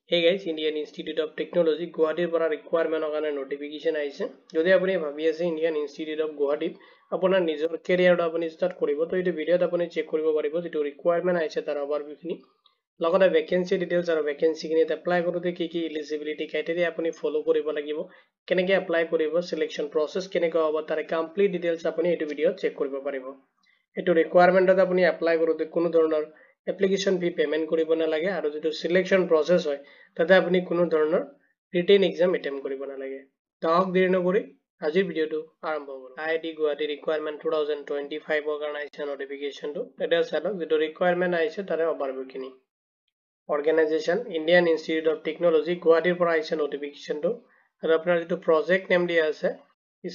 Hey guys, Indian Institute of Technology Guwahati para requirement ogane notification aise. Jodi apuni bhabi ase Indian Institute of Guwahati apunar nijor career ta apuni start koribo to etu video ta apuni check koribo paribo jetu requirement aise tar overview khini logota vacancy details aru vacancy khini apply korute ki eligibility criteria apuni follow koribo lagibo keneke apply koribo selection process keneke hobo tar complete details apuni etu video check koribo paribo etu requirement ta apuni apply korute kono dhoronor application fee payment koribo na lage aru jetu selection process hoy tate apuni kono dhoronor written exam attempt koribo na lage tahok deri nokori ajir video tu arambho koru IIT Guwahati requirement 2025 or karone aise notification tu eta salok jetu requirement aise tare overview kini organization Indian Institute of Technology Guwahati pora aise notification tu aru apnar jetu project name dia ase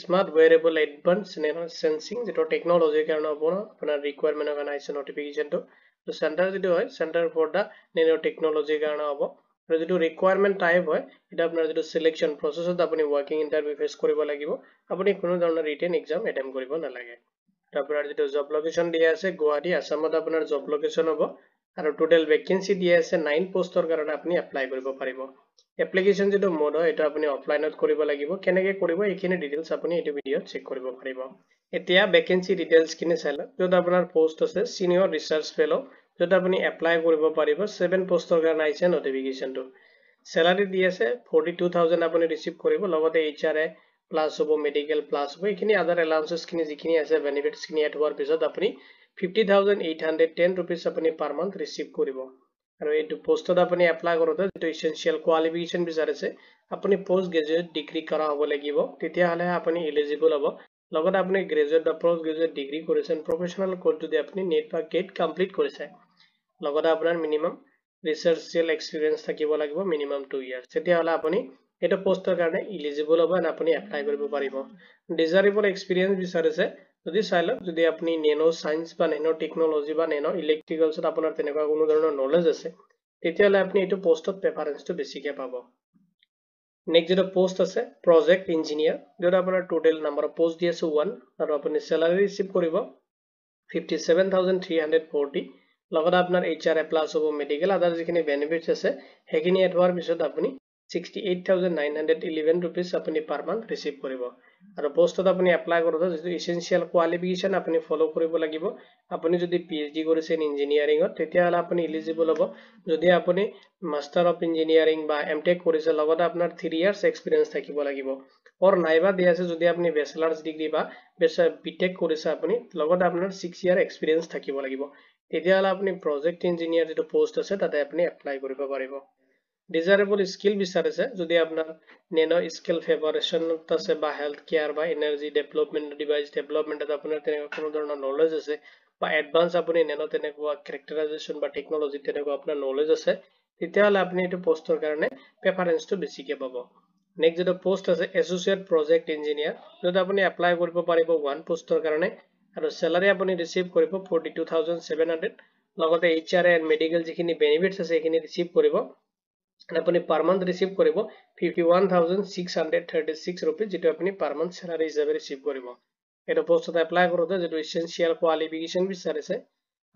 smart wearable advanced sensing jetu technology karone apnar requirement karone aise notification tu to center jetu hoy center for the nano technology karone hobo aru jetu requirement type hoy eta apnar jetu selection process ot apuni working interview face koribo lagibo apuni kono dhoronor written exam attempt koribo na lage apnar jetu job location dia ase Guwahati Assam ot apnar job location hobo aru total vacancy dia ase 9 post or karone apni apply koribo paribo application jetu mode hoy eta apuni offline ot koribo lagibo keneke koribo ekhine details apuni etu video check koribo paribo etia vacancy details kini saila jot apnar post ase senior research fellow jot apuni apply koribo paribo 7 post or karone aise notification tu salary di ase 42000 apuni receive koribo logote HRA plus hobo medical plus hobo ekhini other allowances kini jikhini ase benefits kini add hor pisot apuni 50810 rupees apuni per month receive koribo aru etu post ot apuni apply korote jetu essential qualification bicharise apuni post graduate degree kara hobo lagibo tetia hale apuni eligible hobo logot apuni graduate ba post graduate degree korisen professional course jodi apuni net ba gate complete korise logot apnar minimum researchal experience thakibo lagibo minimum 2 years tetia hale apuni etu post er karone eligible hobo and apuni apply koribo paribo desirable experience bicharise jodi sailok jodi apni nano science ba nano technology ba nano electricals ot apunar teneka kono dhoronor knowledge ase tetia hale apni etu post ot preference tu beshi ke pabo next jeto post ase project engineer jot apunar total number of post dia ase 1 aru apuni salary receive koribo 57340 logot apnar HRA plus hobo medical other jikhini benefits ase hekhini add hor bisot apuni 68911 rupees apuni per month receive koribo aru post ot apuni apply korote jetu essential qualification apuni follow koribo lagibo apuni jodi PhD korise in engineering ot tetia hale apuni eligible hobo jodi apuni master of engineering ba MTech korise logot apnar 3 years experience thakibo lagibo or naiba dia ase jodi apuni bachelor's degree ba BTech korise apuni logot apnar 6 year experience thakibo lagibo tetia hale apuni project engineer jetu post ase tate apuni apply koribo paribo desirable skill bicharise jodi apnar nano skill preparation ase ba health care ba energy development device development ta apnar teneka kono dhoronor knowledge ase ba advance apuni nano teneka characterization ba technology teneka apnar knowledge ase tetia hale apni etu post er karone preference tu beshi ke pabo next jeto post ase associate project engineer jot apuni apply koribo paribo 1 post er karone aru salary apuni receive koribo 42700 logote HRA and medical jikhini benefits ase ekhini receive koribo apuni per month receive koribo 51636 rupees jetu apuni per month salary hisabe receive koribo eto post ot apply korote jetu essential qualification bicharise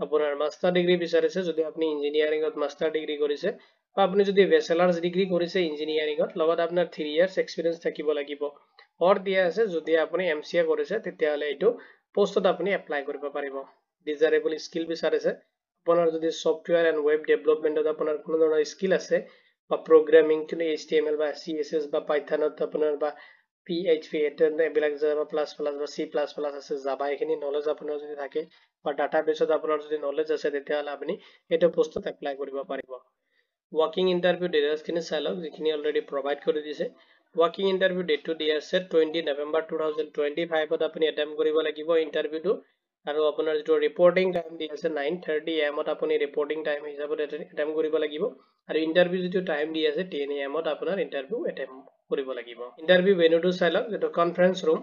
apunar master degree bicharise jodi apni engineering ot master degree korise ba apni jodi bachelor's degree korise engineering ot logot apnar 3 years experience thakibo lagibo or dia ase jodi apni MCA korise tetia hale etu post ot apni apply koribo paribo desirable skill bicharise apunar jodi software and web development ot apunar kono dhoronor skill ase বা programming to HTML বা CSS বা Python ত আপোনাৰ বা PHP এবিলাক Java plus plus বা C plus plus আছে Java এখিনি knowledge আপোনাৰ যদি থাকে বা database ত আপোনাৰ যদি knowledge আছে তেতিয়া হলে আপুনি এটা পোষ্টত এপ্লাই কৰিব পাৰিব working interview details খিনি চাই লওক যিখিনি অলৰেডি প্ৰভাইড কৰি দিছে working interview date to দিয়া আছে 20 November 2025 ত আপুনি এটেম্প কৰিব লাগিব ইন্টাৰভিউটো আৰু আপোনাৰ যেটো ৰিপৰ্টিং টাইম দি আছে 9:30 am ত আপুনি ৰিপৰ্টিং টাইম হিচাপত এটেম্প কৰিব লাগিব আৰু ইন্টাৰভিউ যেটো টাইম দি আছে 10 am ত আপোনাৰ ইন্টাৰভিউ এটেম্প কৰিব লাগিব ইন্টাৰভিউ ভেন্যুটো চাই লওক যেটো conference room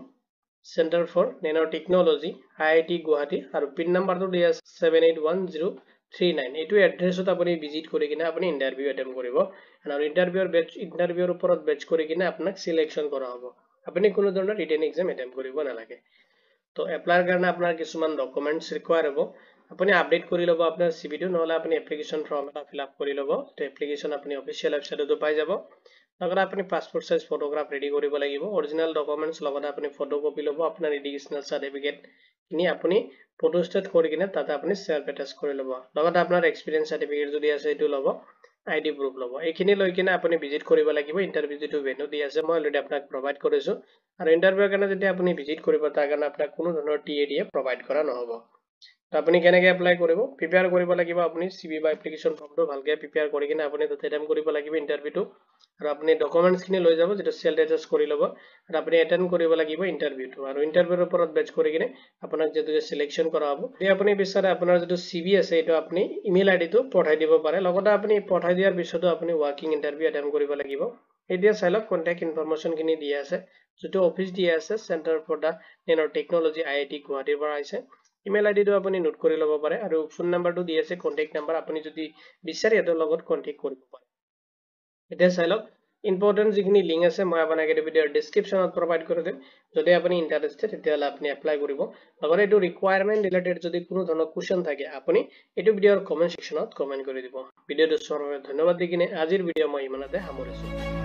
centre for nano technology IIT Guwahati আৰু পিন নাম্বাৰটো দি আছে 781039 এটো এড্ৰেছত আপুনি ভিজিট কৰি কিনে আপুনি ইন্টাৰভিউ এটেম্প কৰিব আৰু ইন্টাৰভিউৰ ওপৰত বেচ কৰি কিনে আপোনাক সিলেকশন কৰা হ'ব আপুনি কোনো ধৰণৰ ৰিটেন এক্সাম এটেম্প কৰিব নালাগে তো এপ্লাইৰ কাৰণে আপোনাৰ কিছুমান ডকুমেন্টস ৰিকোয়াৰ হ'ব আপুনি আপডেট কৰি ল'ব আপোনাৰ সিভিটো নহলে আপুনি এপ্লিকেশন ফৰ্ম এটা ফিল আপ কৰি ল'ব তো এপ্লিকেশন আপুনি অফিচিয়েল ওয়েবসাইটতো পাই যাব লগতে আপুনি পাসপোর্ট সাইজ ফটোগ্ৰাফ ৰেডি কৰিব লাগিব অৰিজিনাল ডকুমেন্টছ লগতে আপুনি ফটোকপি ল'ব আপোনাৰ এডুকেশনাল সাৰ্টিফিকেট নি আপুনি ফটো ষ্টেট কৰি কিনে তাতে আপুনি সেলফ এটাচ কৰি ল'ব লগতে আপোনাৰ এক্সপেৰিয়েন্স সাৰ্টিফিকেট যদি আছে এটো ল'ব আইডি প্ৰুফ ল'ব এইখিনি লৈ কিনে আপুনি ভিজিট কৰিব লাগিব ইন্টাৰভিউ যেটো ভেন্যু দি আছে মই অলৰেডি আপোনাক প্ৰভাইড কৰিছো আৰু ইন্টাৰভিউৰ কাৰণে যেতিয়া আপুনি ভিজিট কৰিব তাৰ কাৰণে আপোনাক কোনো ধৰণৰ টিএডিএ প্ৰভাইড কৰা নহব তো আপুনি কেনেকৈ এপ্লাই কৰিব প্ৰিপেয়াৰ কৰিব লাগিব আপুনি সিভি বা এপ্লিকেশন ফৰ্মটো ভালকৈ প্ৰিপেয়াৰ কৰি কিনে আপুনি তাতে এটেম্প কৰিব লাগিব ইন্টাৰভিউটো আৰু আপুনি ডকুমেন্টছ খিনি লৈ যাব যেটো সেলফ এটাচ কৰি ল'ব আৰু আপুনি এটেন্ড কৰিব লাগিব ইন্টাৰভিউটো আৰু ইন্টাৰভিউৰ ওপৰত বেচ কৰি কিনে আপোনাক যেটো সিলেকশন কৰা হ'ব যদি আপুনি বিচাৰে আপোনাৰ যেটো সিভি আছে এটো আপুনি ইমেইল আইডিটো পঠাই দিব পাৰে লগতে আপুনি পঠাই দিয়াৰ পিছতো আপুনি ওয়াৰ্কিং ইন্টাৰভিউ এটেন্ড কৰিব লাগিব এতিয়া চাইলক কন্টাক্ট ইনফৰমেশন খিনি দিয়া আছে যেটো অফিস দিয়া আছে centre for the nano technology IIT গুৱাহাটীৰ পৰা আছে ইমেইল আইডিটো আপুনি নোট কৰি ল'ব পাৰে আৰু ফোন নাম্বাৰটো দি আছে কন্টাক্ট নাম্বাৰ আপুনি যদি বিচাৰে এটাৰ লগত কন্টাক্ট কৰিব পাৰে এতিয়া চাইলক ইম্পৰ্টেন্ট যিখিনি লিংক আছে মই আপোনাক এই ভিডিওৰ ডেসক্ৰিপচনত প্ৰভাইড কৰি দিম যদি আপুনি ইন্টাৰেষ্টেড তেতিয়াহলে আপুনি এপ্লাই কৰিব লগতে এটো ৰিকোয়াৰমেন্ট ৰিলেটেড যদি কোনো ধৰণৰ কোৱেশ্চন থাকে আপুনি এটো ভিডিওৰ কমেন্ট সেকশনত কমেন্ট কৰি দিব ভিডিওটো চোৱাৰ বাবে ধন্যবাদ দি কিনে আজিৰ ভিডিও মই ইমানতে সামৰিছো